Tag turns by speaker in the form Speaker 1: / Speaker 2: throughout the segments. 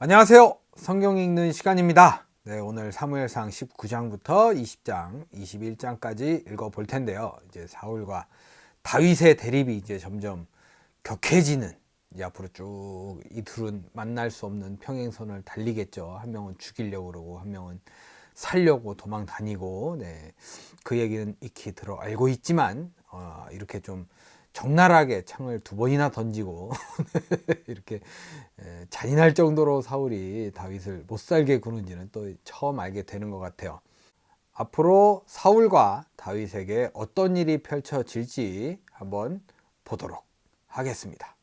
Speaker 1: 안녕하세요. 성경 읽는 시간입니다. 네, 오늘 사무엘상 19장부터 20장, 21장까지 읽어 볼 텐데요. 이제 사울과 다윗의 대립이 이제 점점 격해지는, 이제 앞으로 쭉 이 둘은 만날 수 없는 평행선을 달리겠죠. 한 명은 죽이려고 그러고 한 명은 살려고 도망 다니고, 네, 그 얘기는 익히 들어 알고 있지만 이렇게 좀 적나라하게 창을 두 번이나 던지고 이렇게 잔인할 정도로 사울이 다윗을 못살게 구는지는 또 처음 알게 되는 것 같아요. 앞으로 사울과 다윗에게 어떤 일이 펼쳐질지 한번 보도록 하겠습니다.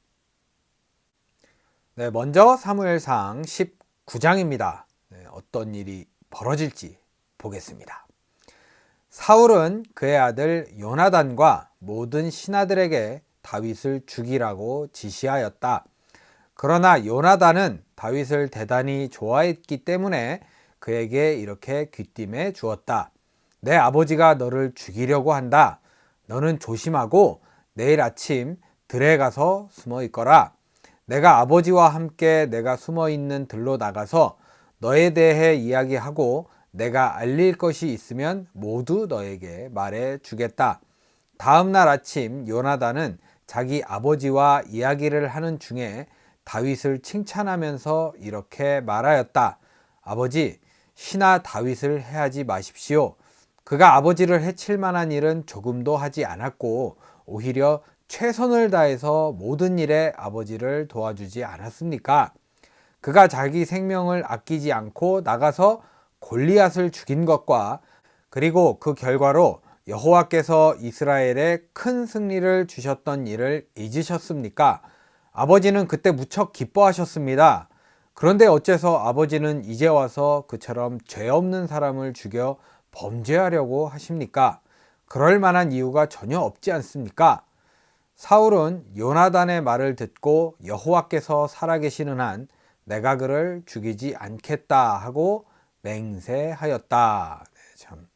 Speaker 1: 네, 먼저 사무엘상 19장입니다. 어떤 일이 벌어질지 보겠습니다. 사울은 그의 아들 요나단과 모든 신하들에게 다윗을 죽이라고 지시하였다. 그러나 요나단은 다윗을 대단히 좋아했기 때문에 그에게 이렇게 귀띔해 주었다. 내 아버지가 너를 죽이려고 한다. 너는 조심하고 내일 아침 들에 가서 숨어 있거라. 내가 아버지와 함께 내가 숨어 있는 들로 나가서 너에 대해 이야기하고 내가 알릴 것이 있으면 모두 너에게 말해 주겠다. 다음 날 아침 요나단은 자기 아버지와 이야기를 하는 중에 다윗을 칭찬하면서 이렇게 말하였다. 아버지, 시나 다윗을 해하지 마십시오. 그가 아버지를 해칠 만한 일은 조금도 하지 않았고 오히려 최선을 다해서 모든 일에 아버지를 도와주지 않았습니까? 그가 자기 생명을 아끼지 않고 나가서 골리앗을 죽인 것과 그리고 그 결과로 여호와께서 이스라엘에 큰 승리를 주셨던 일을 잊으셨습니까? 아버지는 그때 무척 기뻐하셨습니다. 그런데 어째서 아버지는 이제 와서 그처럼 죄 없는 사람을 죽여 범죄하려고 하십니까? 그럴 만한 이유가 전혀 없지 않습니까? 사울은 요나단의 말을 듣고 여호와께서 살아계시는 한 내가 그를 죽이지 않겠다 하고 맹세하였다. 네, 참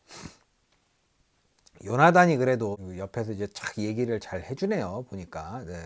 Speaker 1: 요나단이 그래도 옆에서 이제 착 얘기를 잘 해주네요. 보니까. 네.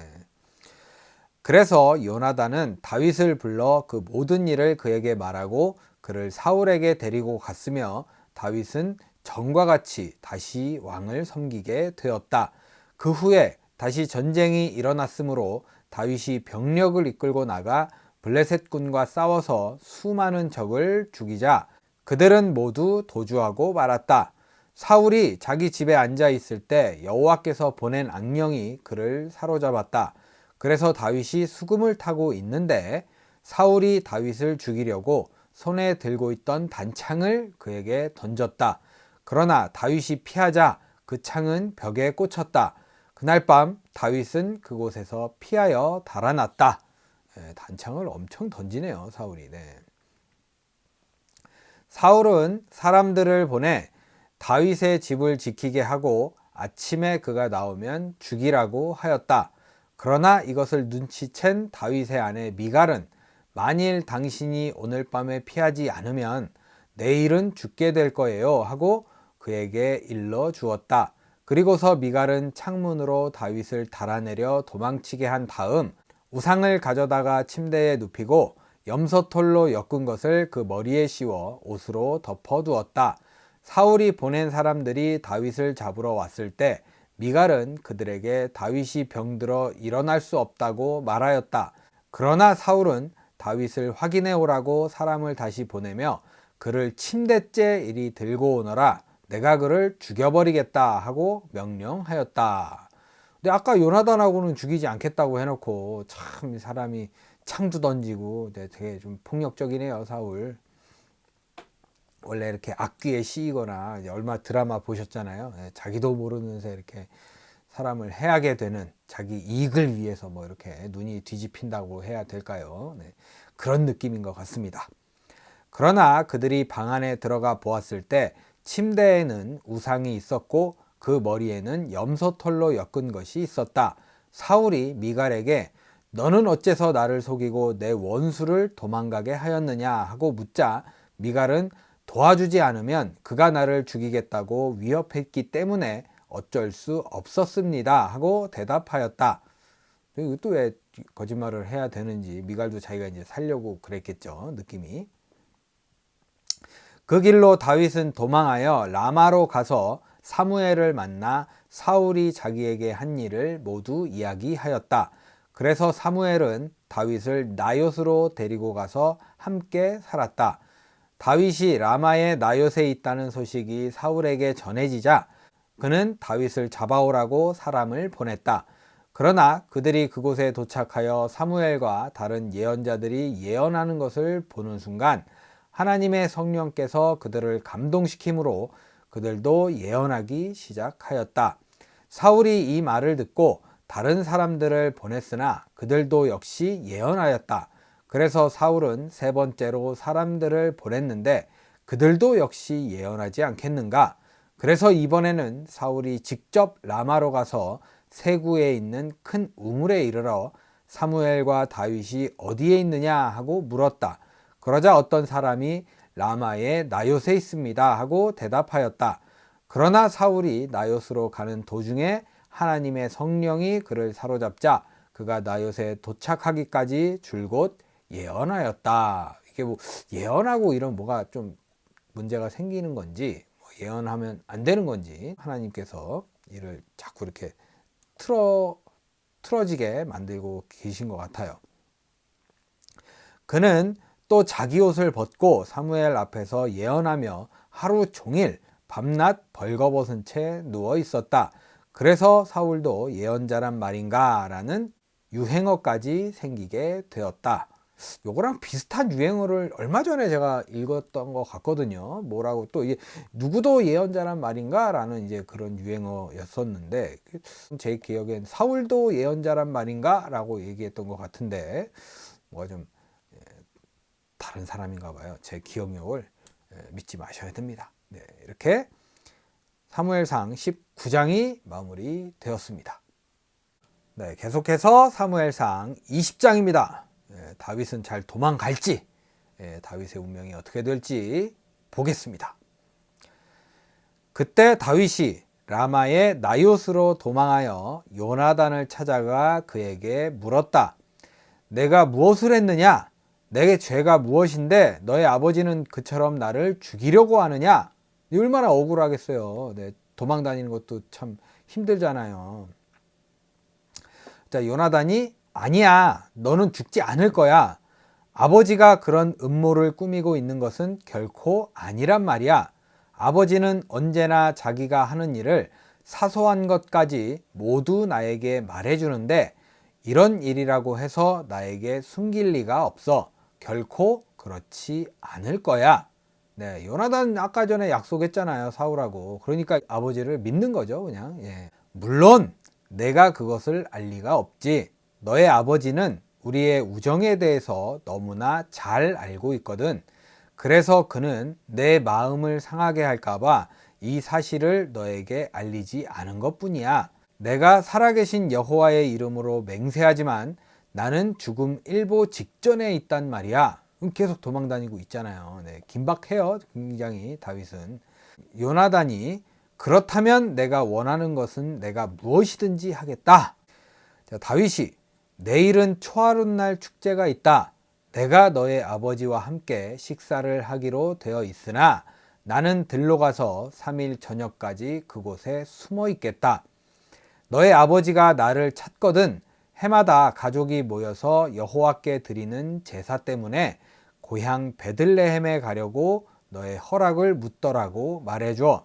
Speaker 1: 그래서 요나단은 다윗을 불러 그 모든 일을 그에게 말하고 그를 사울에게 데리고 갔으며 다윗은 전과 같이 다시 왕을 섬기게 되었다. 그 후에 다시 전쟁이 일어났으므로 다윗이 병력을 이끌고 나가 블레셋 군과 싸워서 수많은 적을 죽이자 그들은 모두 도주하고 말았다. 사울이 자기 집에 앉아 있을 때 여호와께서 보낸 악령이 그를 사로잡았다. 그래서 다윗이 수금을 타고 있는데 사울이 다윗을 죽이려고 손에 들고 있던 단창을 그에게 던졌다. 그러나 다윗이 피하자 그 창은 벽에 꽂혔다. 그날 밤 다윗은 그곳에서 피하여 달아났다. 단창을 엄청 던지네요, 사울이. 네. 사울은 사람들을 보내 다윗의 집을 지키게 하고 아침에 그가 나오면 죽이라고 하였다. 그러나 이것을 눈치챈 다윗의 아내 미갈은 만일 당신이 오늘 밤에 피하지 않으면 내일은 죽게 될 거예요 하고 그에게 일러 주었다. 그리고서 미갈은 창문으로 다윗을 달아내려 도망치게 한 다음 우상을 가져다가 침대에 눕히고 염소털로 엮은 것을 그 머리에 씌워 옷으로 덮어두었다. 사울이 보낸 사람들이 다윗을 잡으러 왔을 때 미갈은 그들에게 다윗이 병들어 일어날 수 없다고 말하였다. 그러나 사울은 다윗을 확인해 오라고 사람을 다시 보내며 그를 침대째 이리 들고 오너라. 내가 그를 죽여버리겠다 하고 명령하였다. 근데 아까 요나단하고는 죽이지 않겠다고 해놓고 참 사람이 창도 던지고 되게 좀 폭력적이네요, 사울. 원래 이렇게 악귀에 씌이거나 얼마 드라마 보셨잖아요. 자기도 모르면서 이렇게 사람을 해하게 되는 자기 이익을 위해서 뭐 이렇게 눈이 뒤집힌다고 해야 될까요? 네, 그런 느낌인 것 같습니다. 그러나 그들이 방 안에 들어가 보았을 때 침대에는 우상이 있었고 그 머리에는 염소털로 엮은 것이 있었다. 사울이 미갈에게 너는 어째서 나를 속이고 내 원수를 도망가게 하였느냐 하고 묻자 미갈은 도와주지 않으면 그가 나를 죽이겠다고 위협했기 때문에 어쩔 수 없었습니다 하고 대답하였다. 이것도 왜 거짓말을 해야 되는지, 미갈도 자기가 이제 살려고 그랬겠죠, 느낌이. 그 길로 다윗은 도망하여 라마로 가서 사무엘을 만나 사울이 자기에게 한 일을 모두 이야기하였다. 그래서 사무엘은 다윗을 나요스로 데리고 가서 함께 살았다. 다윗이 라마의 나요스에 있다는 소식이 사울에게 전해지자 그는 다윗을 잡아오라고 사람을 보냈다. 그러나 그들이 그곳에 도착하여 사무엘과 다른 예언자들이 예언하는 것을 보는 순간 하나님의 성령께서 그들을 감동시키므로 그들도 예언하기 시작하였다. 사울이 이 말을 듣고 다른 사람들을 보냈으나 그들도 역시 예언하였다. 그래서 사울은 세 번째로 사람들을 보냈는데 그들도 역시 예언하지 않겠는가? 그래서 이번에는 사울이 직접 라마로 가서 세구에 있는 큰 우물에 이르러 사무엘과 다윗이 어디에 있느냐 하고 물었다. 그러자 어떤 사람이 라마의 나요스에 있습니다 하고 대답하였다. 그러나 사울이 나요스로 가는 도중에 하나님의 성령이 그를 사로잡자 그가 나요스에 도착하기까지 줄곧 예언하였다. 이게 뭐 예언하고 이런 뭐가 좀 문제가 생기는 건지, 예언하면 안 되는 건지, 하나님께서 이를 자꾸 이렇게 틀어지게 만들고 계신 것 같아요. 그는 또 자기 옷을 벗고 사무엘 앞에서 예언하며 하루 종일 밤낮 벌거벗은 채 누워 있었다. 그래서 사울도 예언자란 말인가 라는 유행어까지 생기게 되었다. 요거랑 비슷한 유행어를 얼마 전에 제가 읽었던 것 같거든요. 뭐라고 또 이게 누구도 예언자란 말인가 라는 이제 그런 유행어였었는데, 제 기억엔 사울도 예언자란 말인가 라고 얘기했던 것 같은데 뭐가 좀 다른 사람인가 봐요. 제 기억력을 믿지 마셔야 됩니다. 네, 이렇게 사무엘상 19장이 마무리되었습니다. 네, 계속해서 사무엘상 20장입니다. 다윗은 잘 도망갈지, 다윗의 운명이 어떻게 될지 보겠습니다. 그때 다윗이 라마의 나요스로 도망하여 요나단을 찾아가 그에게 물었다. 내가 무엇을 했느냐? 내게 죄가 무엇인데 너의 아버지는 그처럼 나를 죽이려고 하느냐? 얼마나 억울하겠어요. 네, 도망 다니는 것도 참 힘들잖아요. 자, 요나단이 아니야, 너는 죽지 않을 거야. 아버지가 그런 음모를 꾸미고 있는 것은 결코 아니란 말이야. 아버지는 언제나 자기가 하는 일을 사소한 것까지 모두 나에게 말해주는데 이런 일이라고 해서 나에게 숨길 리가 없어. 결코 그렇지 않을 거야. 네, 요나단 아까 전에 약속했잖아요, 사울하고. 그러니까 아버지를 믿는 거죠, 그냥. 물론 내가 그것을 알 리가 없지. 너의 아버지는 우리의 우정에 대해서 너무나 잘 알고 있거든. 그래서 그는 내 마음을 상하게 할까봐 이 사실을 너에게 알리지 않은 것뿐이야. 내가 살아계신 여호와의 이름으로 맹세하지만 나는 죽음 일보 직전에 있단 말이야. 계속 도망다니고 있잖아요. 네, 긴박해요, 굉장히 다윗은. 요나단이 그렇다면 내가 원하는 것은 내가 무엇이든지 하겠다. 자, 다윗이 내일은 초하룻날 축제가 있다. 내가 너의 아버지와 함께 식사를 하기로 되어 있으나 나는 들로 가서 3일 저녁까지 그곳에 숨어 있겠다. 너의 아버지가 나를 찾거든 해마다 가족이 모여서 여호와께 드리는 제사 때문에 고향 베들레헴에 가려고 너의 허락을 묻더라고 말해줘.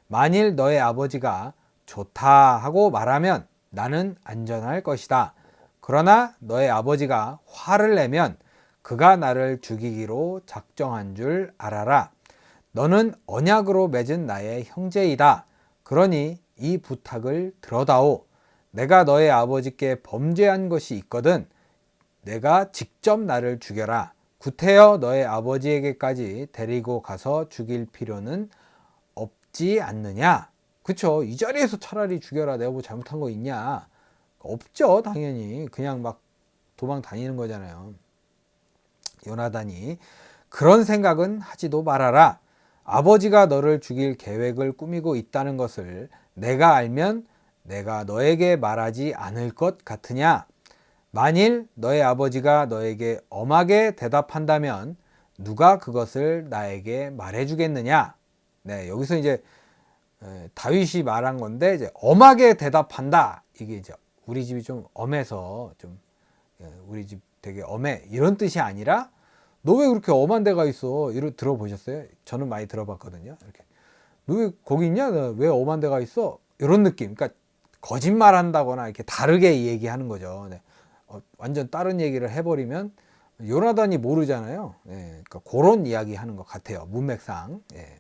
Speaker 1: 만일 너의 아버지가 좋다 하고 말하면 나는 안전할 것이다. 그러나 너의 아버지가 화를 내면 그가 나를 죽이기로 작정한 줄 알아라. 너는 언약으로 맺은 나의 형제이다. 그러니 이 부탁을 들어다오. 내가 너의 아버지께 범죄한 것이 있거든 내가 직접 나를 죽여라. 구태여 너의 아버지에게까지 데리고 가서 죽일 필요는 없지 않느냐? 그쵸? 이 자리에서 차라리 죽여라. 내가 뭐 잘못한 거 있냐? 없죠, 당연히. 그냥 막 도망 다니는 거잖아요. 요나단이 그런 생각은 하지도 말아라. 아버지가 너를 죽일 계획을 꾸미고 있다는 것을 내가 알면 내가 너에게 말하지 않을 것 같으냐? 만일 너의 아버지가 너에게 엄하게 대답한다면 누가 그것을 나에게 말해주겠느냐? 네, 여기서 이제 다윗이 말한 건데, 이제 엄하게 대답한다. 이게 이제 우리 집이 좀 엄해서 좀 우리 집 되게 엄해 이런 뜻이 아니라, 너 왜 그렇게 엄한 데가 있어? 이런 들어보셨어요? 저는 많이 들어봤거든요. 이렇게 너 왜 거기 있냐? 너 왜 엄한 데가 있어? 이런 느낌. 그러니까 거짓말한다거나 이렇게 다르게 얘기하는 거죠. 네. 완전 다른 얘기를 해버리면 요나단이 모르잖아요. 네. 그러니까 그런 이야기 하는 것 같아요. 문맥상. 네.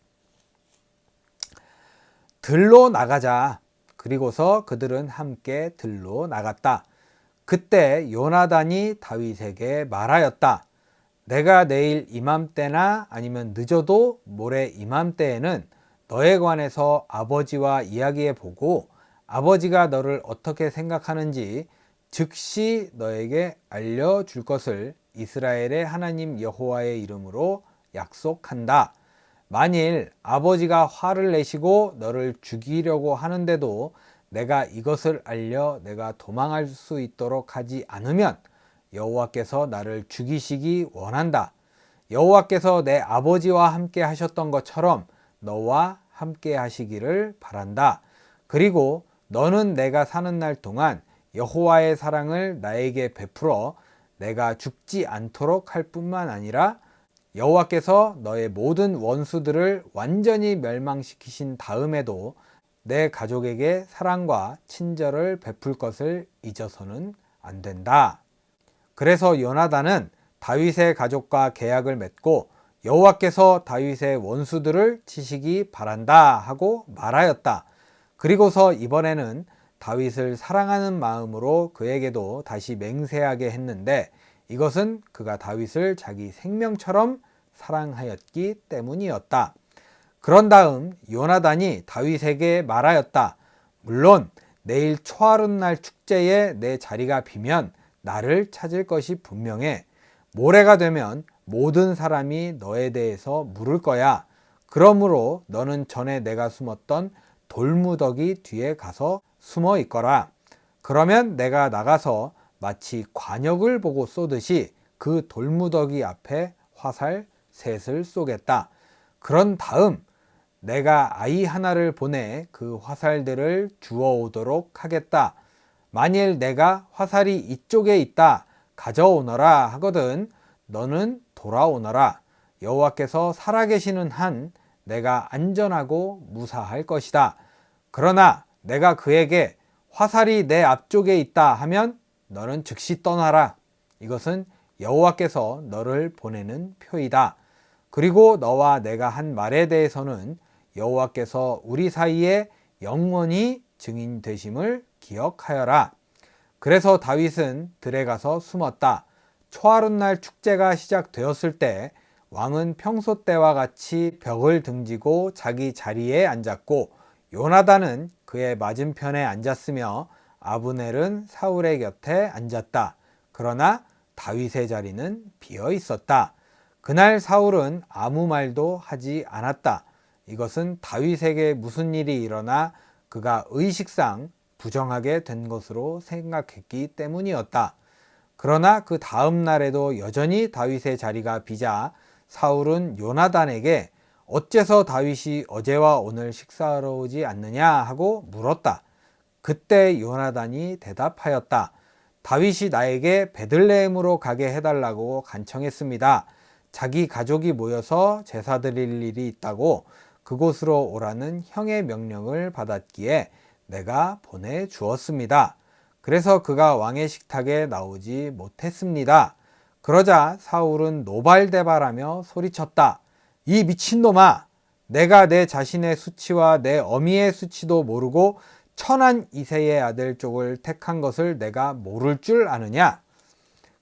Speaker 1: 들로 나가자. 그리고서 그들은 함께 들로 나갔다. 그때 요나단이 다윗에게 말하였다. 내가 내일 이맘때나 아니면 늦어도 모레 이맘때에는 너에 관해서 아버지와 이야기해 보고 아버지가 너를 어떻게 생각하는지 즉시 너에게 알려줄 것을 이스라엘의 하나님 여호와의 이름으로 약속한다. 만일 아버지가 화를 내시고 너를 죽이려고 하는데도 내가 이것을 알려 내가 도망할 수 있도록 하지 않으면 여호와께서 나를 죽이시기 원한다. 여호와께서 내 아버지와 함께 하셨던 것처럼 너와 함께 하시기를 바란다. 그리고 너는 내가 사는 날 동안 여호와의 사랑을 나에게 베풀어 내가 죽지 않도록 할 뿐만 아니라 여호와께서 너의 모든 원수들을 완전히 멸망시키신 다음에도 내 가족에게 사랑과 친절을 베풀 것을 잊어서는 안 된다. 그래서 요나단은 다윗의 가족과 계약을 맺고 여호와께서 다윗의 원수들을 치시기 바란다 하고 말하였다. 그리고서 이번에는 다윗을 사랑하는 마음으로 그에게도 다시 맹세하게 했는데 이것은 그가 다윗을 자기 생명처럼 사랑하였기 때문이었다. 그런 다음 요나단이 다윗에게 말하였다. 물론 내일 초하룻날 축제에 내 자리가 비면 나를 찾을 것이 분명해. 모레가 되면 모든 사람이 너에 대해서 물을 거야. 그러므로 너는 전에 내가 숨었던 돌무더기 뒤에 가서 숨어 있거라. 그러면 내가 나가서 마치 관역을 보고 쏘듯이 그 돌무더기 앞에 화살 셋을 쏘겠다. 그런 다음 내가 아이 하나를 보내 그 화살들을 주워오도록 하겠다. 만일 내가 화살이 이쪽에 있다 가져오너라 하거든 너는 돌아오너라. 여호와께서 살아계시는 한 내가 안전하고 무사할 것이다. 그러나 내가 그에게 화살이 내 앞쪽에 있다 하면 너는 즉시 떠나라. 이것은 여호와께서 너를 보내는 표이다. 그리고 너와 내가 한 말에 대해서는 여호와께서 우리 사이에 영원히 증인 되심을 기억하여라. 그래서 다윗은 들에 가서 숨었다. 초하룻날 축제가 시작되었을 때 왕은 평소 때와 같이 벽을 등지고 자기 자리에 앉았고 요나단은 그의 맞은편에 앉았으며 아브넬은 사울의 곁에 앉았다. 그러나 다윗의 자리는 비어 있었다. 그날 사울은 아무 말도 하지 않았다. 이것은 다윗에게 무슨 일이 일어나 그가 의식상 부정하게 된 것으로 생각했기 때문이었다. 그러나 그 다음 날에도 여전히 다윗의 자리가 비자 사울은 요나단에게 어째서 다윗이 어제와 오늘 식사하러 오지 않느냐 하고 물었다. 그때 요나단이 대답하였다. 다윗이 나에게 베들레헴으로 가게 해달라고 간청했습니다. 자기 가족이 모여서 제사 드릴 일이 있다고 그곳으로 오라는 형의 명령을 받았기에 내가 보내주었습니다. 그래서 그가 왕의 식탁에 나오지 못했습니다. 그러자 사울은 노발대발하며 소리쳤다. 이 미친놈아! 내가 내 자신의 수치와 내 어미의 수치도 모르고 천한 이새의 아들 쪽을 택한 것을 내가 모를 줄 아느냐?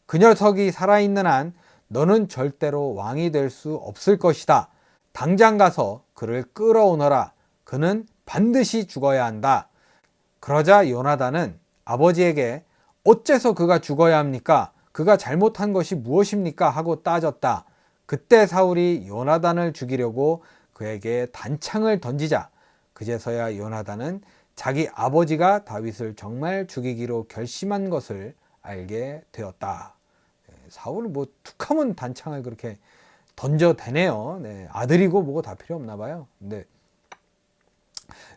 Speaker 1: 그 녀석이 살아있는 한 너는 절대로 왕이 될 수 없을 것이다. 당장 가서 그를 끌어오너라. 그는 반드시 죽어야 한다. 그러자 요나단은 아버지에게 어째서 그가 죽어야 합니까? 그가 잘못한 것이 무엇입니까? 하고 따졌다. 그때 사울이 요나단을 죽이려고 그에게 단창을 던지자 그제서야 요나단은 자기 아버지가 다윗을 정말 죽이기로 결심한 것을 알게 되었다. 사울은 뭐 툭하면 단창을 그렇게 던져대네요. 네, 아들이고 뭐고 다 필요 없나 봐요. 근데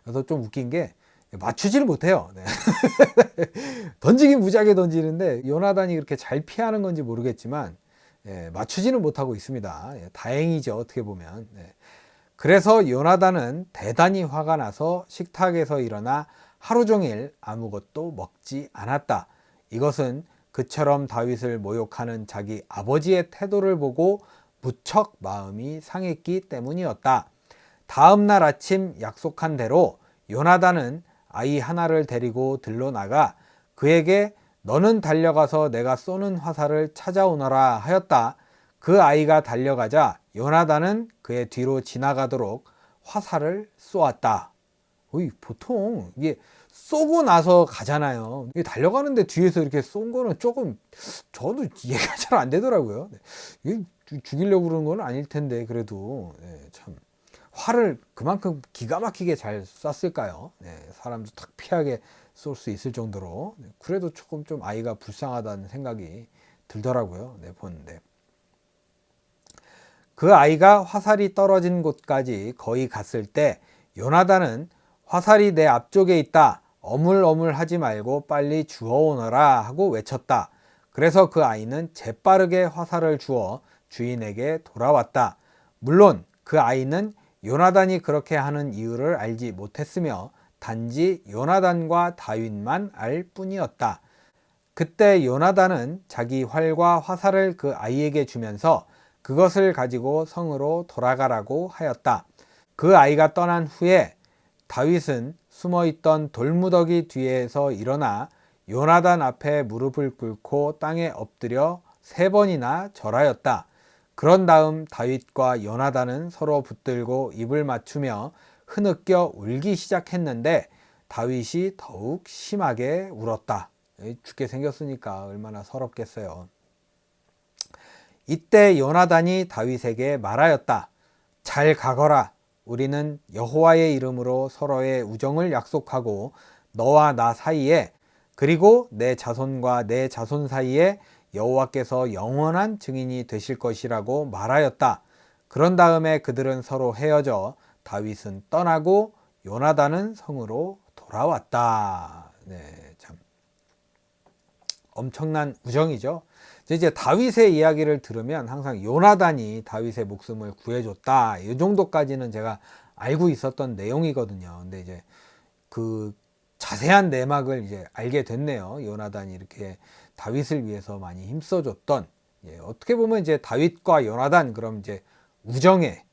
Speaker 1: 그래서 좀 웃긴 게 맞추지를 못해요. 네. 던지긴 무지하게 던지는데 요나단이 그렇게 잘 피하는 건지 모르겠지만 맞추지는 못하고 있습니다. 다행이죠, 어떻게 보면. 그래서 요나단은 대단히 화가 나서 식탁에서 일어나 하루 종일 아무것도 먹지 않았다. 이것은 그처럼 다윗을 모욕하는 자기 아버지의 태도를 보고 무척 마음이 상했기 때문이었다. 다음 날 아침 약속한 대로 요나단은 아이 하나를 데리고 들러 나가 그에게 너는 달려가서 내가 쏘는 화살을 찾아오너라 하였다. 그 아이가 달려가자 요나단은 그의 뒤로 지나가도록 화살을 쏘았다. 보통 이게 쏘고 나서 가잖아요. 이게 달려가는데 뒤에서 이렇게 쏜 거는 조금 저도 이해가 잘 안 되더라고요. 이게 죽이려고 그러는 건 아닐 텐데 그래도 참 활을 그만큼 기가 막히게 잘 쐈을까요? 사람도 탁 피하게 쏠 수 있을 정도로. 그래도 조금 좀 아이가 불쌍하다는 생각이 들더라고요. 보는데 그 아이가 화살이 떨어진 곳까지 거의 갔을 때 요나단은 화살이 내 앞쪽에 있다. 어물어물하지 말고 빨리 주워오너라 하고 외쳤다. 그래서 그 아이는 재빠르게 화살을 주워 주인에게 돌아왔다. 물론 그 아이는 요나단이 그렇게 하는 이유를 알지 못했으며 단지 요나단과 다윗만 알 뿐이었다. 그때 요나단은 자기 활과 화살을 그 아이에게 주면서 그것을 가지고 성으로 돌아가라고 하였다. 그 아이가 떠난 후에 다윗은 숨어있던 돌무더기 뒤에서 일어나 요나단 앞에 무릎을 꿇고 땅에 엎드려 3번이나 절하였다. 그런 다음 다윗과 요나단은 서로 붙들고 입을 맞추며 흐느껴 울기 시작했는데 다윗이 더욱 심하게 울었다. 죽게 생겼으니까 얼마나 서럽겠어요. 이때 요나단이 다윗에게 말하였다. 잘 가거라. 우리는 여호와의 이름으로 서로의 우정을 약속하고 너와 나 사이에 그리고 내 자손과 내 자손 사이에 여호와께서 영원한 증인이 되실 것이라고 말하였다. 그런 다음에 그들은 서로 헤어져 다윗은 떠나고 요나단은 성으로 돌아왔다. 참 엄청난 우정이죠. 이제 다윗의 이야기를 들으면 항상 요나단이 다윗의 목숨을 구해줬다. 이 정도까지는 제가 알고 있었던 내용이거든요. 근데 이제 그 자세한 내막을 이제 알게 됐네요. 요나단이 이렇게 다윗을 위해서 많이 힘써줬던, 어떻게 보면 이제 다윗과 요나단, 그럼 이제 우정의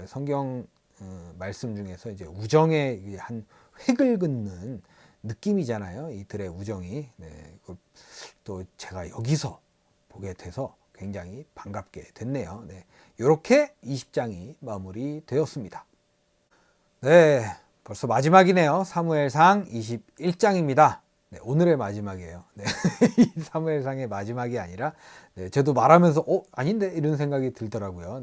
Speaker 1: 성경 말씀 중에서 이제 우정의 한 획을 긋는 느낌이잖아요. 이들의 우정이. 또 제가 여기서 보게 돼서 굉장히 반갑게 됐네요. 이렇게 20장이 마무리되었습니다. 벌써 마지막이네요. 사무엘상 21장입니다. 오늘의 마지막이에요. 이 사무엘상의 마지막이 아니라 저도 말하면서 아닌데 이런 생각이 들더라고요.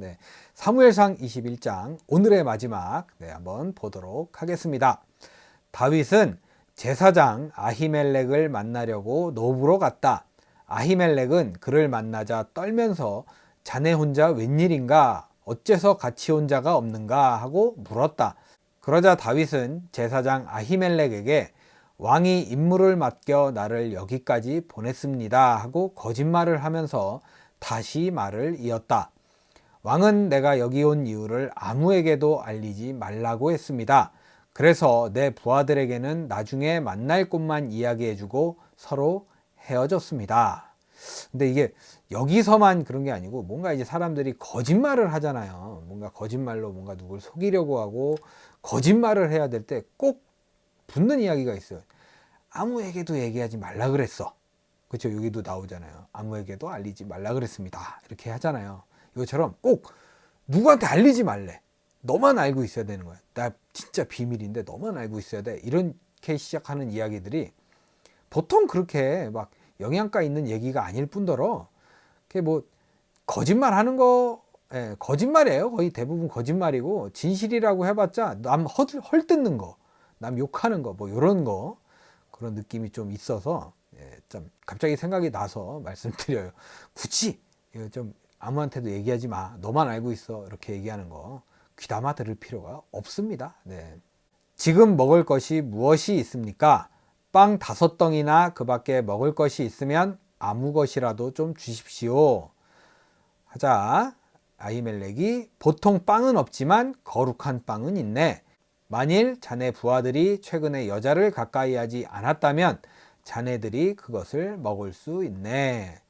Speaker 1: 사무엘상 21장 오늘의 마지막 한번 보도록 하겠습니다. 다윗은 제사장 아히멜렉을 만나려고 노브로 갔다. 아히멜렉은 그를 만나자 떨면서 자네 혼자 웬일인가? 어째서 같이 온 자가 없는가? 하고 물었다. 그러자 다윗은 제사장 아히멜렉에게 왕이 임무를 맡겨 나를 여기까지 보냈습니다 하고 거짓말을 하면서 다시 말을 이었다. 왕은 내가 여기 온 이유를 아무에게도 알리지 말라고 했습니다. 그래서 내 부하들에게는 나중에 만날 곳만 이야기해주고 서로 헤어졌습니다. 근데 이게 여기서만 그런 게 아니고 뭔가 이제 사람들이 거짓말을 하잖아요. 뭔가 거짓말로 뭔가 누굴 속이려고 하고 거짓말을 해야 될 때 꼭 붙는 이야기가 있어요. 아무에게도 얘기하지 말라 그랬어. 그렇죠? 여기도 나오잖아요. 아무에게도 알리지 말라 그랬습니다. 이렇게 하잖아요. 이것처럼 꼭 누구한테 알리지 말래. 너만 알고 있어야 되는 거야. 나 진짜 비밀인데 너만 알고 있어야 돼. 이렇게 시작하는 이야기들이 보통 그렇게 막 영양가 있는 얘기가 아닐 뿐더러 그게 뭐 거짓말 하는 거 거짓말이에요. 거의 대부분 거짓말이고 진실이라고 해봤자 남 헐뜯는 거, 남 욕하는 거, 뭐 이런 거 그런 느낌이 좀 있어서 좀 갑자기 생각이 나서 말씀드려요. 굳이 이거 좀 아무한테도 얘기하지 마. 너만 알고 있어. 이렇게 얘기하는 거 귀담아 들을 필요가 없습니다. 네. 지금 먹을 것이 무엇이 있습니까? 빵 5덩이나 그 밖에 먹을 것이 있으면 아무 것이라도 좀 주십시오. 하자. 아히멜렉이 보통 빵은 없지만 거룩한 빵은 있네. 만일 자네 부하들이 최근에 여자를 가까이 하지 않았다면 자네들이 그것을 먹을 수 있네.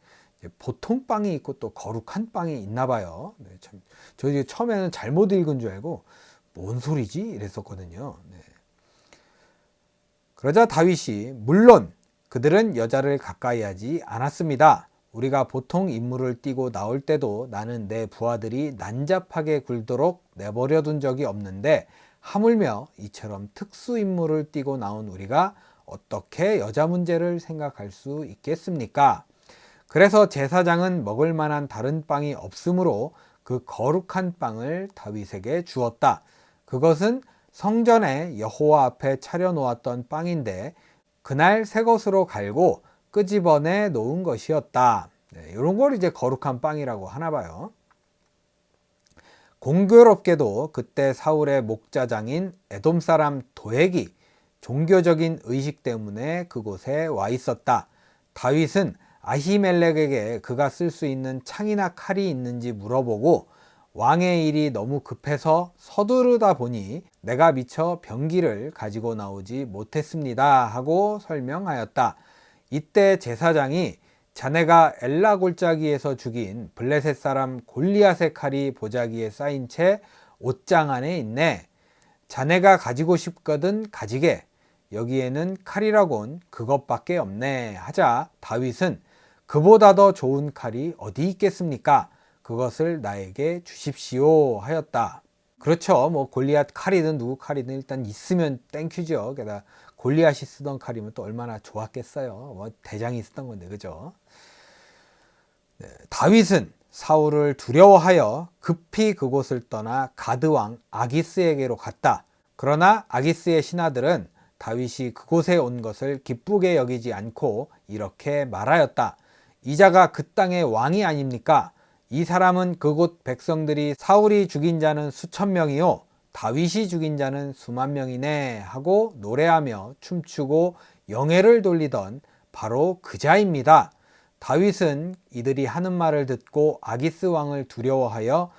Speaker 1: 보통 빵이 있고 또 거룩한 빵이 있나 봐요. 네, 참, 저 처음에는 잘못 읽은 줄 알고 뭔 소리지? 이랬었거든요. 네. 그러자 다윗이 물론 그들은 여자를 가까이 하지 않았습니다. 우리가 보통 임무를 띠고 나올 때도 나는 내 부하들이 난잡하게 굴도록 내버려 둔 적이 없는데 하물며 이처럼 특수 임무를 띠고 나온 우리가 어떻게 여자 문제를 생각할 수 있겠습니까? 그래서 제사장은 먹을 만한 다른 빵이 없으므로 그 거룩한 빵을 다윗에게 주었다. 그것은 성전에 여호와 앞에 차려놓았던 빵인데 그날 새 것으로 갈고 끄집어내 놓은 것이었다. 네, 이런 걸 이제 거룩한 빵이라고 하나 봐요. 공교롭게도 그때 사울의 목자장인 에돔 사람 도액이 종교적인 의식 때문에 그곳에 와 있었다. 다윗은 아히멜렉에게 그가 쓸 수 있는 창이나 칼이 있는지 물어보고 왕의 일이 너무 급해서 서두르다 보니 내가 미처 병기를 가지고 나오지 못했습니다 하고 설명하였다. 이때 제사장이 자네가 엘라 골짜기에서 죽인 블레셋 사람 골리앗의 칼이 보자기에 쌓인 채 옷장 안에 있네. 자네가 가지고 싶거든 가지게. 여기에는 칼이라곤 그것밖에 없네 하자 다윗은 그보다 더 좋은 칼이 어디 있겠습니까? 그것을 나에게 주십시오 하였다. 그렇죠. 뭐 골리앗 칼이든 누구 칼이든 일단 있으면 땡큐죠. 게다가 골리앗이 쓰던 칼이면 또 얼마나 좋았겠어요. 뭐 대장이 쓰던 건데 그죠? 네, 다윗은 사울을 두려워하여 급히 그곳을 떠나 가드 왕 아기스에게로 갔다. 그러나 아기스의 신하들은 다윗이 그곳에 온 것을 기쁘게 여기지 않고 이렇게 말하였다. 이자가 그 땅의 왕이 아닙니까? 이 사람은 그곳 백성들이 사울이 죽인 자는 수천 명이요 다윗이 죽인 자는 수만 명이네 하고 노래하며 춤추고 영예를 돌리던 바로 그 자입니다. 다윗은 이들이 하는 말을 듣고 아기스 왕을 두려워하여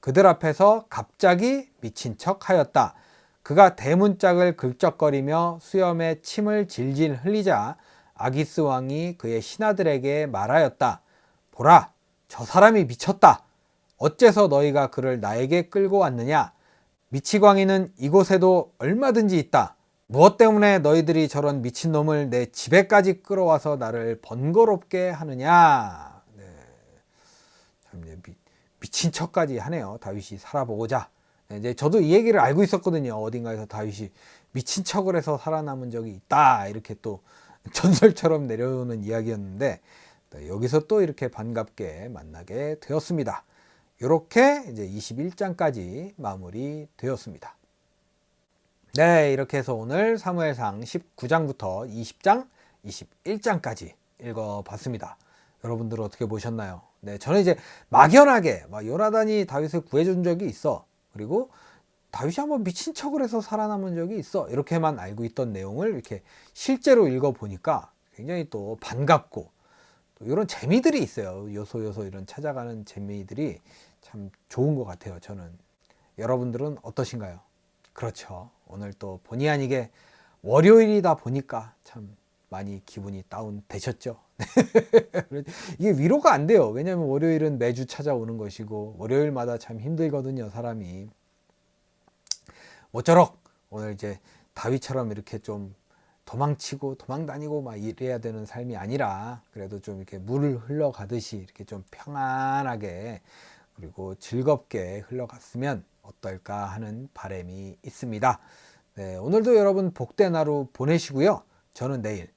Speaker 1: 그들 앞에서 갑자기 미친 척 하였다. 그가 대문짝을 긁적거리며 수염에 침을 질질 흘리자 아기스 왕이 그의 신하들에게 말하였다. 보라, 저 사람이 미쳤다. 어째서 너희가 그를 나에게 끌고 왔느냐? 미치광이는 이곳에도 얼마든지 있다. 무엇 때문에 너희들이 저런 미친놈을 내 집에까지 끌어와서 나를 번거롭게 하느냐? 네. 참 미친 척까지 하네요. 다윗이 살아보고자. 이제 저도 이 얘기를 알고 있었거든요. 어딘가에서 다윗이 미친 척을 해서 살아남은 적이 있다. 이렇게 또 전설처럼 내려오는 이야기였는데 여기서 또 이렇게 반갑게 만나게 되었습니다. 이렇게 이제 21장까지 마무리되었습니다. 네, 이렇게 해서 오늘 사무엘상 19장부터 20장, 21장까지 읽어봤습니다. 여러분들은 어떻게 보셨나요? 네, 저는 이제 막연하게 요나단이 다윗을 구해준 적이 있어. 그리고 다윗이 한번 미친 척을 해서 살아남은 적이 있어. 이렇게만 알고 있던 내용을 이렇게 실제로 읽어보니까 굉장히 또 반갑고 또 이런 재미들이 있어요. 요소 이런 찾아가는 재미들이 참 좋은 것 같아요. 저는. 여러분들은 어떠신가요? 그렇죠. 오늘 또 본의 아니게 월요일이다 보니까 참 많이 기분이 다운 되셨죠. 이게 위로가 안 돼요. 왜냐하면 월요일은 매주 찾아오는 것이고 월요일마다 참 힘들거든요. 사람이. 모쪼록 오늘 이제 다윗처럼 이렇게 좀 도망치고 도망다니고 막 이래야 되는 삶이 아니라 그래도 좀 이렇게 물을 흘러가듯이 이렇게 좀 평안하게 그리고 즐겁게 흘러갔으면 어떨까 하는 바람이 있습니다. 네, 오늘도 여러분 복된 하루 보내시고요. 저는 내일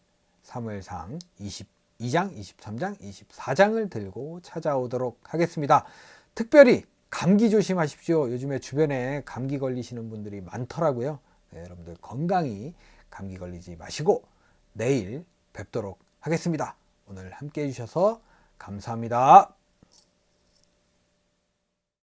Speaker 1: 사무엘상 22장, 23장, 24장을 들고 찾아오도록 하겠습니다. 특별히 감기 조심하십시오. 요즘에 주변에 감기 걸리시는 분들이 많더라고요. 네, 여러분들 건강히 감기 걸리지 마시고 내일 뵙도록 하겠습니다. 오늘 함께 해주셔서 감사합니다.